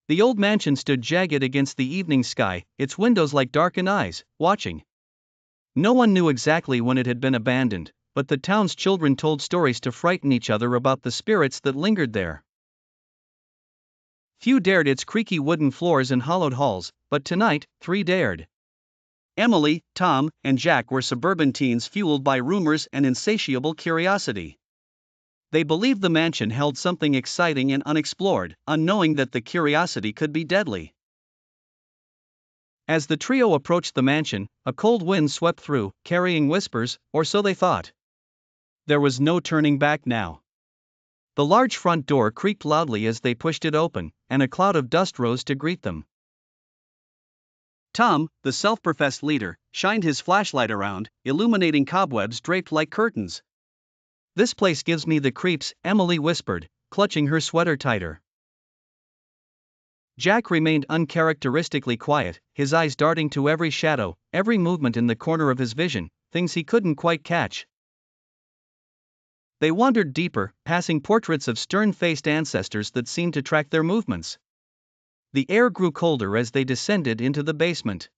The old mansion stood jagged against the evening sky, its windows like darkened eyes, watching. No one knew exactly when it had been abandoned, but the town's children told stories to frighten each other about the spirits that lingered there. Few dared its creaky wooden floors and hollowed halls, but tonight, 3 dared. Emily, Tom, and Jack were suburban teens fueled by rumors and insatiable curiosity. They believed the mansion held something exciting and unexplored, unknowing that the curiosity could be deadly. As the trio approached the mansion, a cold wind swept through, carrying whispers, or so they thought. There was no turning back now. The large front door creaked loudly as they pushed it open, and a cloud of dust rose to greet them. Tom, the self-professed leader, shined his flashlight around, illuminating cobwebs draped like curtains. "This place gives me the creeps," Emily whispered, clutching her sweater tighter. Jack remained uncharacteristically quiet, his eyes darting to every shadow, every movement in the corner of his vision, things he couldn't quite catch. They wandered deeper, passing portraits of stern-faced ancestors that seemed to track their movements. The air grew colder as they descended into the basement.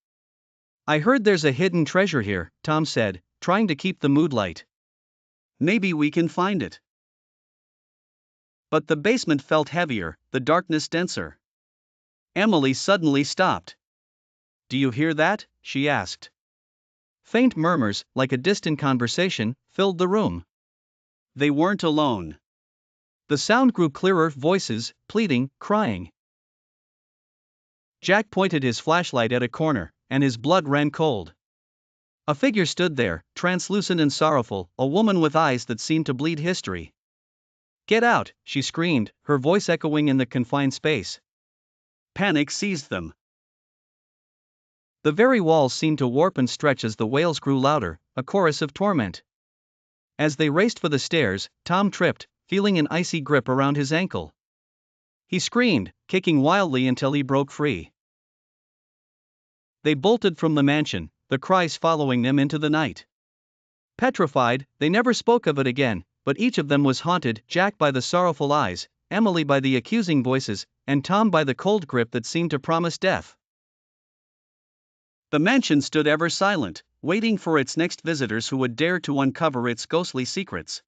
"I heard there's a hidden treasure here," Tom said, trying to keep the mood light. "Maybe we can find it." But the basement felt heavier, the darkness denser. Emily suddenly stopped. "Do you hear that?" she asked. Faint murmurs, like a distant conversation, filled the room. They weren't alone. The sound grew clearer, voices, pleading, crying. Jack pointed his flashlight at a corner, and his blood ran cold. A figure stood there, translucent and sorrowful, a woman with eyes that seemed to bleed history. "Get out," she screamed, her voice echoing in the confined space. Panic seized them. The very walls seemed to warp and stretch as the wails grew louder, a chorus of torment. As they raced for the stairs, Tom tripped, feeling an icy grip around his ankle. He screamed, kicking wildly until he broke free. They bolted from the mansion, the cries following them into the night. Petrified, they never spoke of it again, but each of them was haunted, Jack by the sorrowful eyes, Emily by the accusing voices, and Tom by the cold grip that seemed to promise death. The mansion stood ever silent, waiting for its next visitors who would dare to uncover its ghostly secrets.